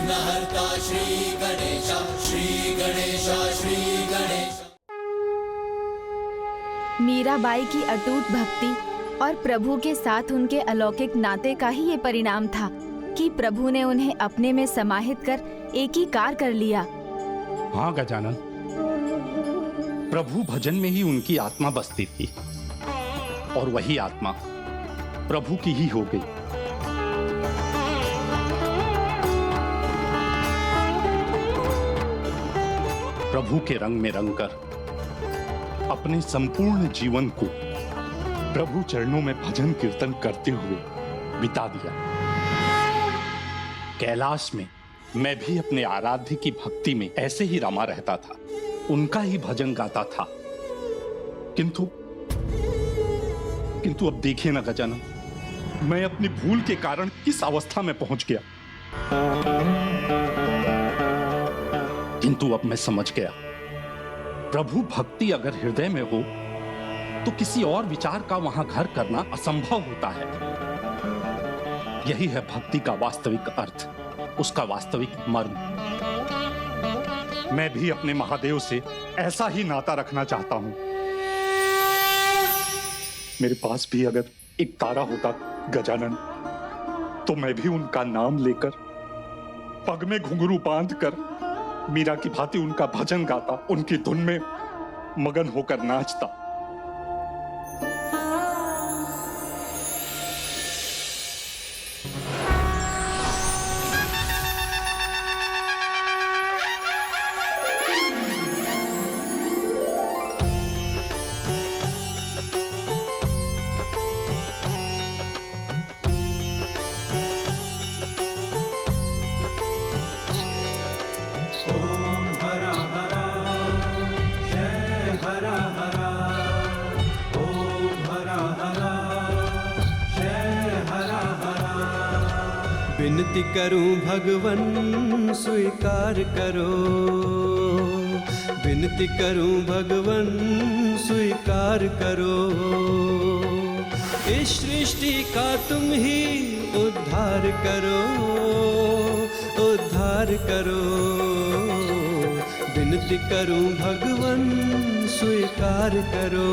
विघ्नहर्ता श्री गणेश, श्री गणेश, श्री गणेश। मीराबाई की अटूट भक्ति और प्रभु के साथ उनके अलौकिक नाते का ही ये परिणाम था कि प्रभु ने उन्हें अपने में समाहित कर एकीकार कर लिया। हाँ गजानन, प्रभु भजन में ही उनकी आत्मा बसती थी और वही आत्मा प्रभु की ही हो गई। प्रभु के रंग में रंगकर अपने संपूर्ण जीवन को प्रभु चरणों में भजन कीर्तन करते हुए बिता दिया। कैलाश में मैं भी अपने आराध्य की भक्ति में ऐसे ही रमा रहता था, उनका ही भजन गाता था। किंतु अब देखिए ना गजानन, मैं अपनी भूल के कारण किस अवस्था में पहुंच गया। किंतु अब मैं समझ गया, प्रभु भक्ति अगर हृदय में हो तो किसी और विचार का वहां घर करना असंभव होता है। यही है भक्ति का वास्तविक अर्थ, उसका वास्तविक मर्म। मैं भी अपने महादेव से ऐसा ही नाता रखना चाहता हूं। मेरे पास भी अगर एक तारा होता गजानन, तो मैं भी उनका नाम लेकर पग में घुंघरू बांधकर मीरा की भांति उनका भजन गाता, उनकी धुन में मगन होकर नाचता। विनती करूं भगवन स्वीकार करो, विनती करूं भगवन स्वीकार करो। इस सृष्टि का तुम ही उद्धार करो, उद्धार करो। विनती करूं भगवन स्वीकार करो।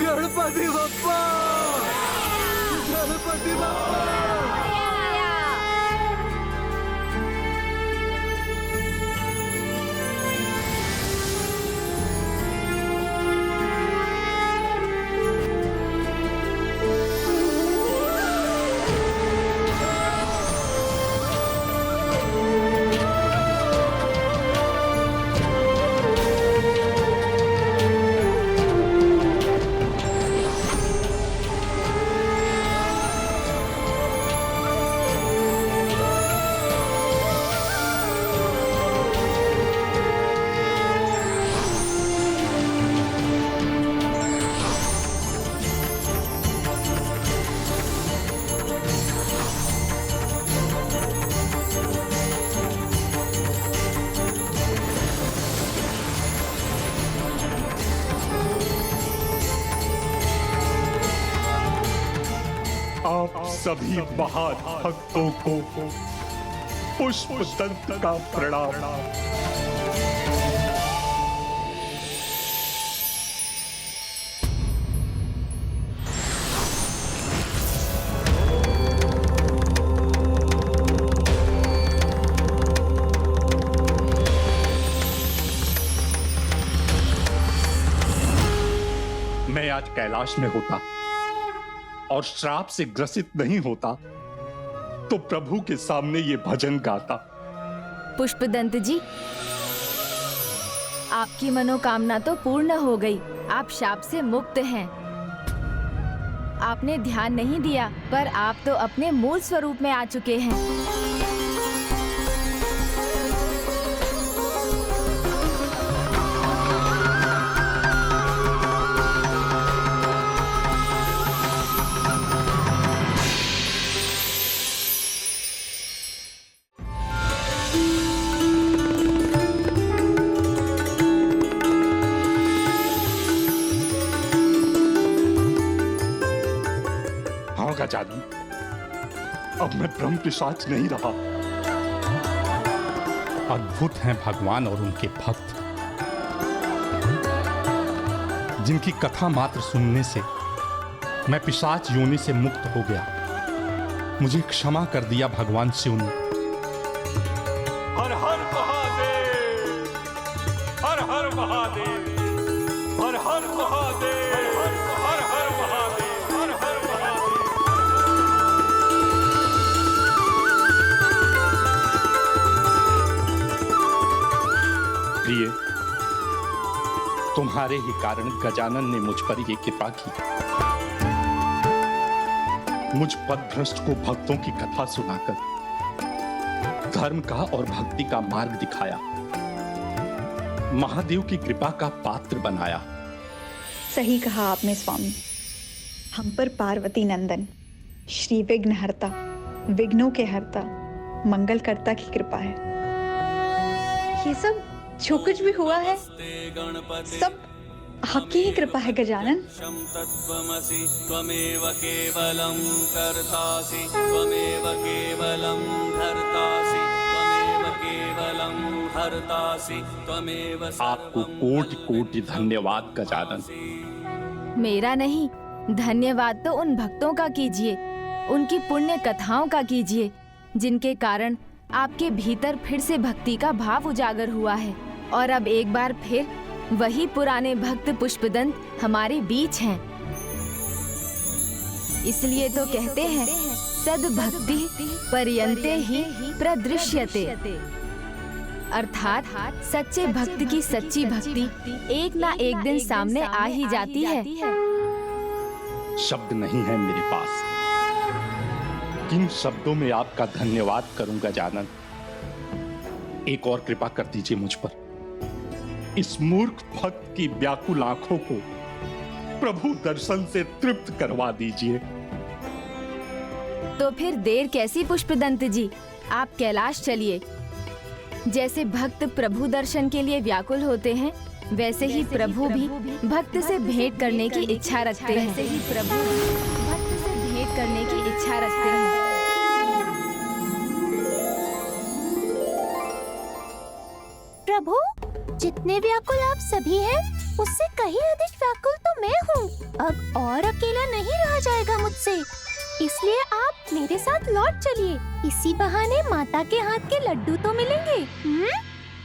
गणपति बप्पा, गणपति बप्पा। आप सभी महाभक्तों को पुष्प दंत का प्रणाम। मैं आज कैलाश में होता और श्राप से ग्रसित नहीं होता तो प्रभु के सामने ये भजन गाता। पुष्पदंत जी, आपकी मनोकामना तो पूर्ण हो गई। आप शाप से मुक्त हैं। आपने ध्यान नहीं दिया, पर आप तो अपने मूल स्वरूप में आ चुके हैं। गजानन, अब मैं ब्रह्म पिशाच नहीं रहा। अद्भुत हैं भगवान और उनके भक्त, जिनकी कथा मात्र सुनने से मैं पिशाच योनि से मुक्त हो गया। मुझे क्षमा कर दिया भगवान शिव ने। हर हर महादेव, हर हर महादेव, हर हर महादेव, हर हर महादेव, हर हर महादेव। प्रिय, तुम्हारे ही कारण गजानन ने मुझ पर ये कृपा की। मुझ पथभ्रष्ट को भक्तों की कथा सुनाकर धर्म का और भक्ति का मार्ग दिखाया, महादेव की कृपा का पात्र बनाया। सही कहा आपने स्वामी। हम पर पार्वती नंदन, श्री विघ्नहर्ता, विघ्नों के हर्ता, मंगलकर्ता की कृपा है। ये सब जो कुछ भी हुआ है सब आपकी ही कृपा है गजानन। तत्त्वमसि त्वमेव केवलं कर्तासि, त्वमेव केवलं धर्तासि, त्वमेव केवलं हर्तासि, त्वमेव। आपको कोटि कोटि धन्यवाद गजानन। मेरा नहीं, धन्यवाद तो उन भक्तों का कीजिए, उनकी पुण्य कथाओं का कीजिए, जिनके कारण आपके भीतर फिर से भक्ति का भाव उजागर हुआ है। और अब एक बार फिर वही पुराने भक्त पुष्पदंत हमारे बीच हैं। इसलिए तो कहते हैं सद्भक्ति पर्यन्ते ही प्रदृश्यते, अर्थात सच्चे भक्त की सच्ची भक्ति एक ना एक दिन सामने आ ही जाती है। शब्द नहीं है मेरे पास, किन शब्दों में आपका धन्यवाद करूं गजानन। एक और कृपा कर दीजिए मुझ पर। इस मूर्ख भक्त की व्याकुल आंखों को प्रभु दर्शन से तृप्त करवा दीजिए। तो फिर देर कैसी पुष्पदंत जी, आप कैलाश चलिए। जैसे भक्त प्रभु दर्शन के लिए व्याकुल होते हैं, वैसे ही प्रभु भी भक्त से भेंट करने की इच्छा रखते हैं। वैसे ही प्रभु भक्त से भेंट करने की इच्छा रखते हैं। प्रभु, जितने व्याकुल आप सभी हैं, उससे कहीं अधिक व्याकुल तो मैं हूँ। अब और अकेला नहीं रहा जाएगा मुझसे, इसलिए आप मेरे साथ लौट चलिए। इसी बहाने माता के हाथ के लड्डू तो मिलेंगे।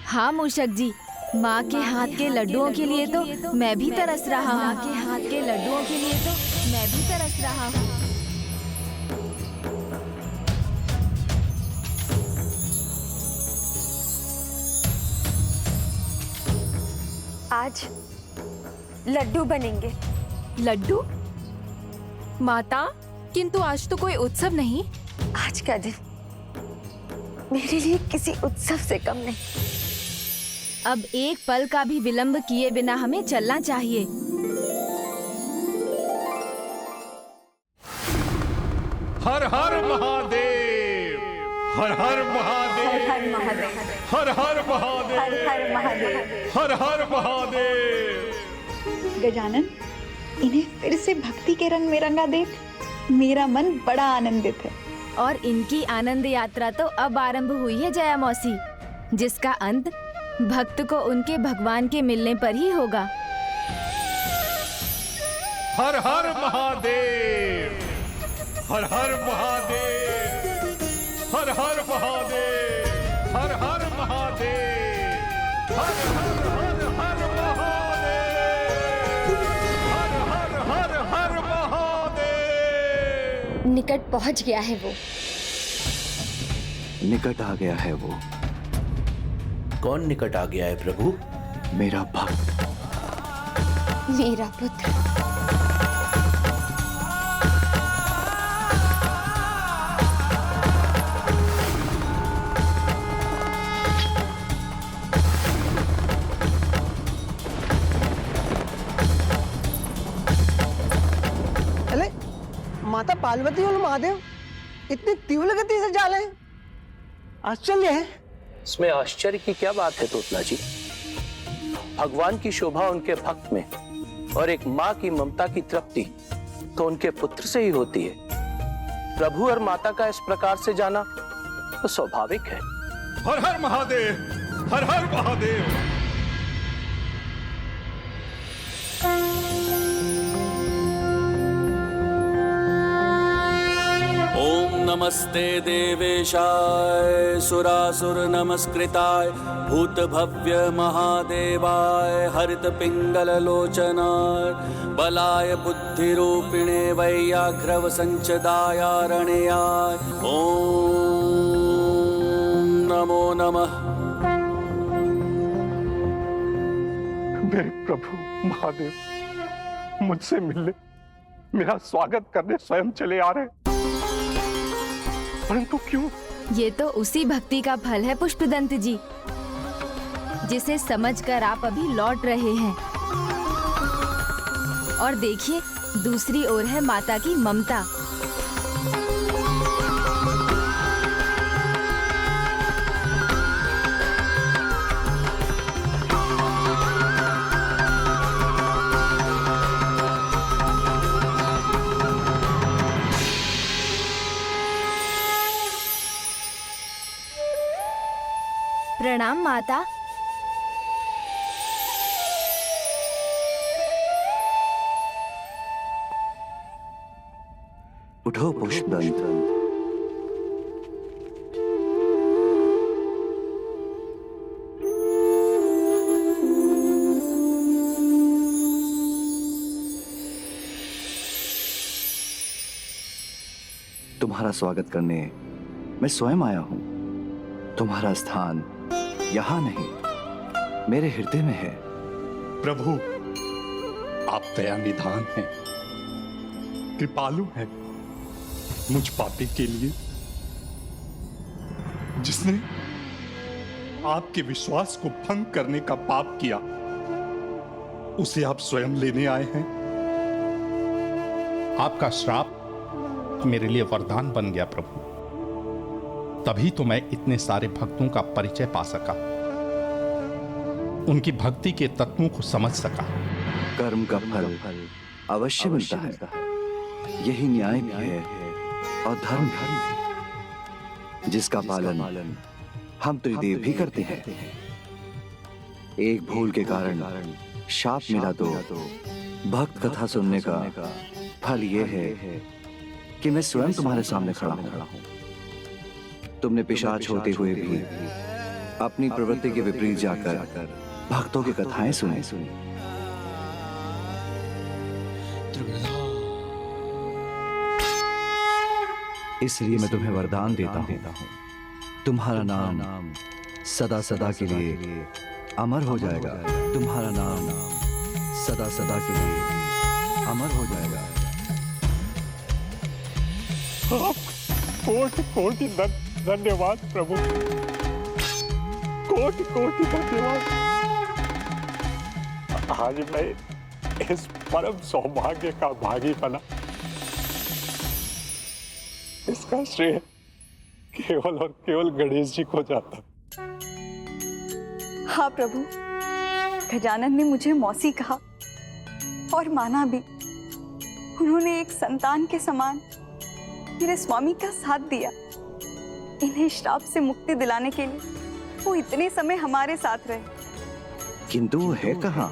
हाँ मूषक जी, माँ के हाथ के लड्डुओं के लिए तो मैं भी तरस रहा हूँ। माँ के हाथ के लड्डुओं के लिए तो मैं भी तरस रहा हूँ। आज लड्डू बनेंगे। लड्डू? माता, किंतु आज तो कोई उत्सव नहीं। आज का दिन मेरे लिए किसी उत्सव से कम नहीं। अब एक पल का भी विलंब किए बिना हमें चलना चाहिए। हर हर महादेव, हर हर महादेव, हर महादेव, हर हर महादेव, हर महादेव, हर हर महादेव। गजानन, इन्हें फिर से भक्ति के रंग में रंगा देख मेरा मन बड़ा आनंदित है। और इनकी आनंद यात्रा तो अब आरंभ हुई है जया मौसी, जिसका अंत भक्त को उनके भगवान के मिलने पर ही होगा। हर हर महादेव, हर हर महादेव, हर हर महादेव, हर हर महादेव, हर हर हर हर महादेव, हर हर निकट पहुंच गया है वो। निकट आ गया है वो। कौन निकट आ गया है प्रभु? मेरा भक्त, मेरा पुत्र। अरे माता पार्वती और महादेव इतनी तीव्र गति से जा रहे हैं, आश्चर्य है। इसमें आश्चर्य की क्या बात है तोतला जी? भगवान की शोभा उनके भक्त में और एक माँ की ममता की तृप्ति तो उनके पुत्र से ही होती है। प्रभु और माता का इस प्रकार से जाना तो स्वाभाविक है। हर हर महादेव, हर हर महादेव। ओम नमस्ते देवेशाय सुरासुर नमस्कृताय भूत भव्य महादेवाय हरित पिंगल लोचनाय बलाय बुद्धिरूपिणे वैयाघ्रव संचदाय रणयाय ओम नमो नमः। मेरे प्रभु महादेव मुझसे मिलने, मेरा स्वागत करने स्वयं चले आ रहे, परंतु क्यों? ये तो उसी भक्ति का फल है पुष्पदंत जी, जिसे समझकर आप अभी लौट रहे हैं। और देखिए, दूसरी ओर है माता की ममता। प्रणाम माता। उठो पुष्पदंत। तुम्हारा स्वागत करने मैं स्वयं आया हूं। तुम्हारा स्थान यहां नहीं, मेरे हृदय में है। प्रभु आप दया निधान हैं, कृपालु हैं मुझ पापी के लिए, जिसने आपके विश्वास को भंग करने का पाप किया, उसे आप स्वयं लेने आए हैं। आपका श्राप मेरे लिए वरदान बन गया प्रभु, तभी तो मैं इतने सारे भक्तों का परिचय पा सका, उनकी भक्ति के तत्वों को समझ सका। कर्म का फल अवश्य मिलता है, यही न्याय भी है और धर्म भी, जिसका पालन हम त्रिदेव भी करते हैं। एक भूल के कारण शाप मिला तो भक्त कथा सुनने का फल ये है कि मैं स्वयं तुम्हारे सामने खड़ा हूं। तुमने पिशाच होते हुए भी अपनी प्रवृत्ति के विपरीत जाकर भक्तों की कथाएं सुनी। इसलिए मैं तुम्हें वरदान देता हूं, तुम्हारा नाम सदा सदा के लिए अमर हो जाएगा। तुम्हारा नाम सदा सदा के लिए अमर हो जाएगा। कोटि कोटि धन्यवाद प्रभु, कोटि कोटि धन्यवाद। आज मैं इस परम सौभाग्य का भागी बना, इसका श्रेय केवल और केवल गणेश जी को जाता। हाँ प्रभु, गजानन ने मुझे मौसी कहा और माना भी। उन्होंने एक संतान के समान मेरे स्वामी का साथ दिया। इन्हें श्राप से मुक्ति दिलाने के लिए वो इतने समय हमारे साथ रहे। किंतु वो है कहाँ?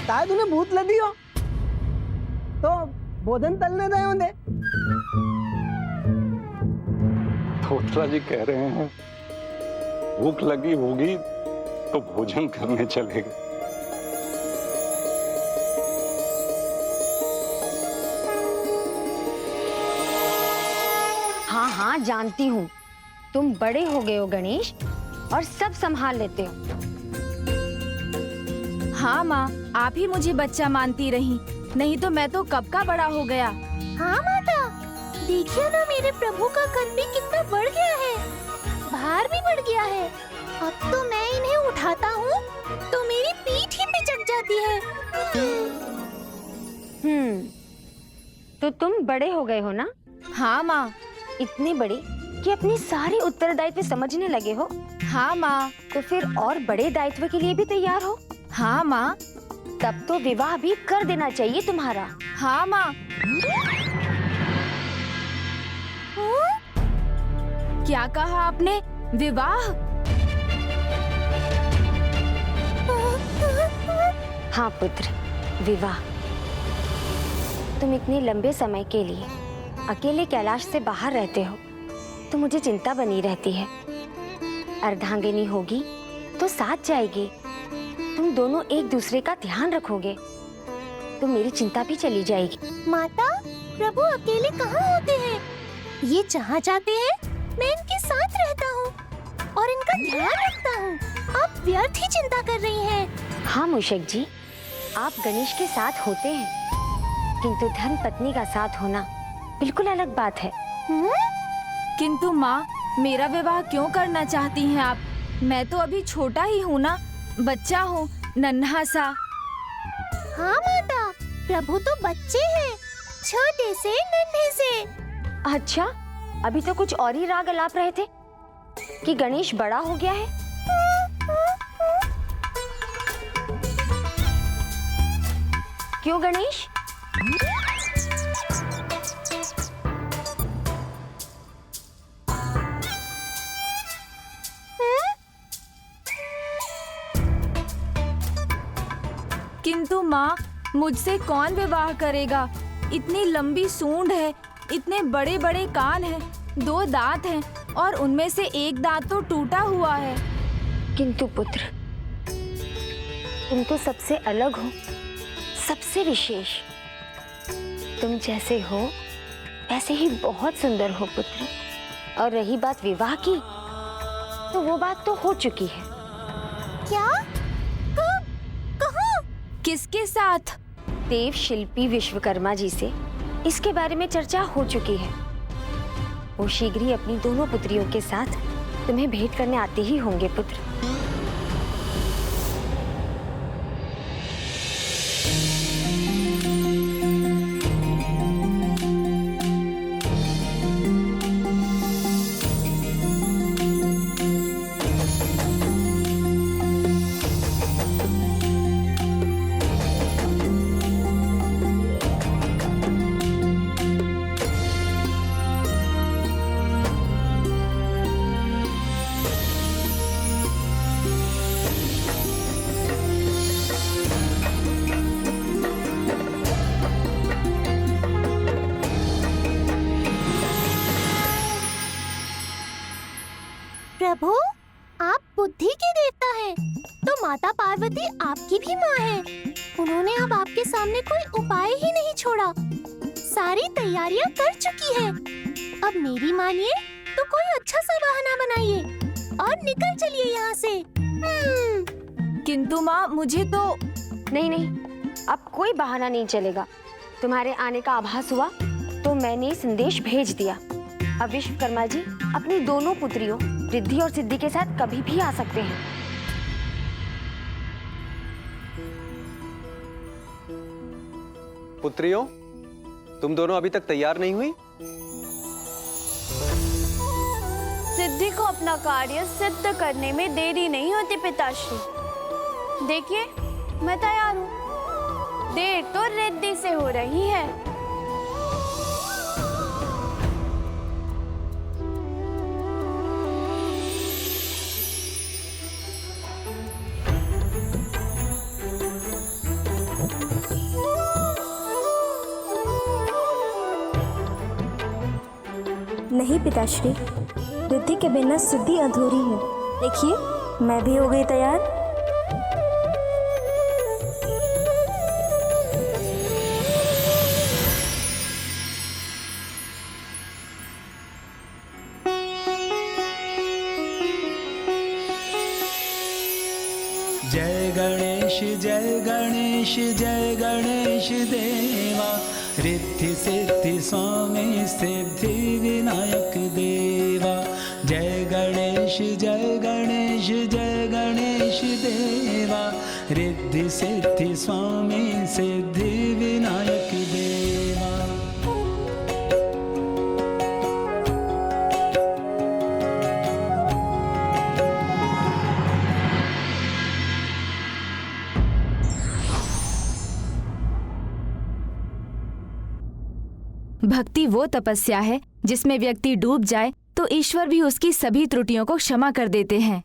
शायद उन्हें भूत लगी हो तो भोजन तलने गए होंगे। तोतला जी कह रहे हैं भूख लगी होगी तो भोजन करने चले गए। हाँ जानती हूँ, तुम बड़े हो गए हो गणेश और सब संभाल लेते हो। हाँ माँ, आप ही मुझे बच्चा मानती रही, नहीं तो मैं तो कब का बड़ा हो गया। हाँ माता, देखिए ना मेरे प्रभु का कद भी कितना बढ़ गया है, भार भी बढ़ गया है। अब तो मैं इन्हें उठाता हूँ तो मेरी पीठ ही पिचक जाती है। तो तुम बड़े हो गए हो ना? हाँ माँ। इतने बड़े कि अपने सारे उत्तरदायित्व समझने लगे हो? हाँ माँ। तो फिर और बड़े दायित्व के लिए भी तैयार हो? हाँ माँ। तब तो विवाह भी कर देना चाहिए तुम्हारा। हाँ माँ। क्या कहा आपने? विवाह? हाँ पुत्र, विवाह। तुम इतने लंबे समय के लिए अकेले कैलाश से बाहर रहते हो तो मुझे चिंता बनी रहती है। अर्धांगिनी होगी तो साथ जाएगी, तुम दोनों एक दूसरे का ध्यान रखोगे तो मेरी चिंता भी चली जाएगी। माता, प्रभु अकेले कहाँ होते हैं? ये जहाँ जाते हैं मैं इनके साथ रहता हूँ और इनका ध्यान रखता हूँ। आप व्यर्थ ही चिंता कर रही हैं। हाँ मूषक जी, आप गणेश के साथ होते हैं, किंतु धर्म पत्नी का साथ होना बिल्कुल अलग बात है। किंतु माँ, मेरा विवाह क्यों करना चाहती हैं आप? मैं तो अभी छोटा ही हूँ ना, बच्चा हूँ, नन्हा सा। हाँ माता, प्रभु तो बच्चे हैं, छोटे से नन्हे से। अच्छा, अभी तो कुछ और ही राग अलाप रहे थे कि गणेश बड़ा हो गया है। क्यों गणेश? किंतु माँ, मुझसे कौन विवाह करेगा? इतनी लंबी सूंड है, इतने बड़े बड़े कान हैं, 2 दांत हैं और उनमें से एक दांत तो टूटा हुआ है। किंतु पुत्र, तुम तो सबसे अलग हो, सबसे विशेष। तुम जैसे हो वैसे ही बहुत सुंदर हो पुत्र। और रही बात विवाह की, तो वो बात तो हो चुकी है। क्या? कब? कहाँ? किसके साथ? देव शिल्पी विश्वकर्मा जी से इसके बारे में चर्चा हो चुकी है। वो शीघ्र ही अपनी दोनों पुत्रियों के साथ तुम्हें भेंट करने आते ही होंगे पुत्र। प्रभु, आप बुद्धि के देवता हैं, तो माता पार्वती आपकी भी माँ है। उन्होंने अब आपके सामने कोई उपाय ही नहीं छोड़ा, सारी तैयारियां कर चुकी है। अब मेरी मानिए तो कोई अच्छा सा बहाना बनाइए और निकल चलिए यहाँ से। किंतु माँ, मुझे तो नहीं, अब कोई बहाना नहीं चलेगा। तुम्हारे आने का आभास हुआ तो मैंने संदेश भेज दिया। अब विश्वकर्मा जी अपनी दोनों पुत्रियों रिद्धि और सिद्धि के साथ कभी भी आ सकते हैं। पुत्रियों, तुम दोनों अभी तक तैयार नहीं हुई? सिद्धि को अपना कार्य सिद्ध करने में देरी नहीं होती पिताश्री। देखिए, मैं तैयार हूँ। देर तो रिद्धि से हो रही है। नहीं पिताश्री, रिद्धि के बिना सिद्धि अधूरी है। देखिए, मैं भी हो गई तैयार। जय गणेश जय गणेश जय गणेश देवा, रिद्धि सिद्धि स्वामी सिद्धि विनायक देवा। जय गणेश जय गणेश जय गणेश देवा, रिद्धि सिद्धि स्वामी सिद्धि विनायक देवा। भक्ति वो तपस्या है जिसमें व्यक्ति डूब जाए तो ईश्वर भी उसकी सभी त्रुटियों को क्षमा कर देते हैं।